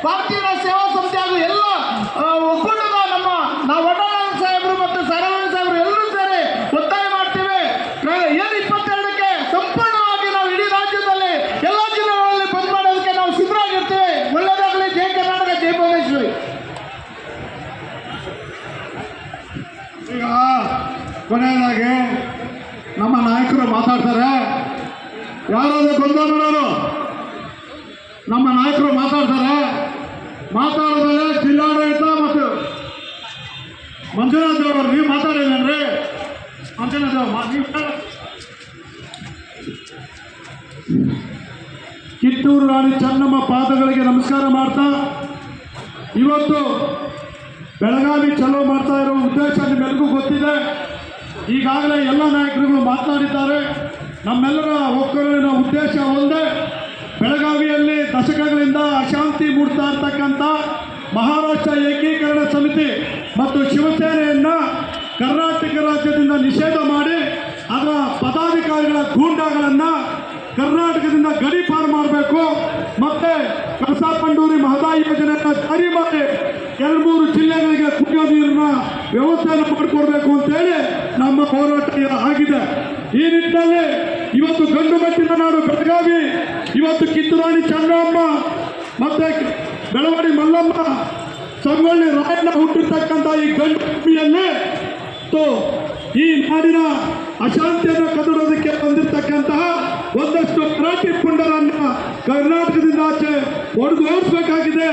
ಭಾರತೀಯ ಸೇವಾ ಸಮಿತಿ ಹಾಗೂ ಎಲ್ಲ ಒಕ್ಕೂಟದ ನಾವು ವಡಾಳ ಸಾಹೇಬರು ಮತ್ತು ಸಾರವಣ ಸಾಹೇಬರು ಎಲ್ಲರೂ ಸೇರಿ ಒತ್ತಾಯ ಮಾಡ್ತೇವೆ. ಏನು 22ಕ್ಕೆ ಸಂಪೂರ್ಣವಾಗಿ ನಾವು ಇಡೀ ರಾಜ್ಯದಲ್ಲಿ ಎಲ್ಲ ಜಿಲ್ಲೆಗಳಲ್ಲಿ ಬಂದ್ ಮಾಡೋದಕ್ಕೆ ನಾವು ಸಿದ್ಧರಾಗಿರ್ತೇವೆ. ಒಳ್ಳೆಯದಾಗಲಿ. ಜೈ ಕರ್ನಾಟಕ, ಜೈ ಭುವನೇಶ್ವರಿ. ಈಗ ಕೊನೆಯದಾಗಿ ನಮ್ಮ ನಾಯಕರು ಮಾತಾಡ್ತಾರೆ. ಯಾರಾದರೂ ಗೊಂದಲ ಮಾಡೋರು ನಮ್ಮ ನಾಯಕರು ಮಾತಾಡ್ತಾರೆ. ಮಾತಾಡಿದ್ರೆ ಜಿಲ್ಲಾಡಳಿತ ಮತ್ತು ಮಂಜುನಾಥ್ ಅವರು ನೀವು ಮಾತಾಡಿದ್ರಿ. ಮಂಜುನಾಥ್ ನೀವು ಕಿತ್ತೂರು ರಾಣಿ ಚೆನ್ನಮ್ಮ ಪಾದಗಳಿಗೆ ನಮಸ್ಕಾರ ಮಾಡ್ತಾ ಇವತ್ತು ಬೆಳಗಾವಿ ಚಲೋ ಮಾಡ್ತಾ ಇರೋ ಉದ್ದೇಶ ನಿಮ್ಮೆಲ್ಲರಿಗೂ ಗೊತ್ತಿದೆ. ಈಗಾಗಲೇ ಎಲ್ಲ ನಾಯಕರುಗಳು ಮಾತನಾಡಿದ್ದಾರೆ. ನಮ್ಮೆಲ್ಲರ ಒಕ್ಕೂಟದ ಉದ್ದೇಶ ಒಂದೇ. ಬೆಳಗಾವಿಯಲ್ಲಿ ದಶಕಗಳಿಂದ ಅಶಾಂತಿ ಮೂಡ್ತಾ ಇರ್ತಕ್ಕಂಥ ಮಹಾರಾಷ್ಟ್ರ ಏಕೀಕರಣ ಸಮಿತಿ ಮತ್ತು ಶಿವಸೇನೆಯನ್ನು ಕರ್ನಾಟಕ ರಾಜ್ಯದಿಂದ ನಿಷೇಧ ಮಾಡಿ ಅದರ ಪದಾಧಿಕಾರಿಗಳ ಗೂಂಡಾಗಳನ್ನು ಕರ್ನಾಟಕದಿಂದ ಗಡೀಪಾರು ಮಾಡಬೇಕು. ಮತ್ತೆ ಕಳಸಾ ಬಂಡೂರಿ ಮಹದಾಯಿ ಯೋಜನೆಯನ್ನು ಜಾರಿ ಮಾಡಿ 2-3 ಜಿಲ್ಲೆಗಳಿಗೆ ಕುಡಿಯೋ ನೀರಿನ ವ್ಯವಸ್ಥೆಯನ್ನು ಮಾಡಿಕೊಡ್ಬೇಕು ಅಂತೇಳಿ ನಮ್ಮ ಹೋರಾಟ ಆಗಿದೆ. ಈ ನಿಟ್ಟಿನಲ್ಲಿ ಇವತ್ತು ಗಂಡು ಮೆಟ್ಟಿನ ನಾಡು ಬೆಳಗಾವಿ, ಇವತ್ತು ಕಿತ್ತೂರಾಣಿ ಚೆನ್ನಮ್ಮ ಮತ್ತೆ ಬೆಳವಾಡಿ ಮಲ್ಲಮ್ಮ, ಸಂಗೊಳ್ಳಿ ರಾಯಣ್ಣ ಹುಟ್ಟಿರ್ತಕ್ಕಂಥ ಈ ಗಂಡು ಭೂಮಿಯಲ್ಲಿ ಈ ನಾಡಿನ ಅಶಾಂತಿಯನ್ನು ಕದಡೋದಕ್ಕೆ ಬಂದಿರತಕ್ಕಂತಹ ಒಂದಷ್ಟು ಮರಾಠಿ ಪುಂಡರನ್ನ ಕರ್ನಾಟಕದಿಂದ ಆಚೆ ಹೊಡೆದು ಓಡಿಸಬೇಕಾಗಿದೆ.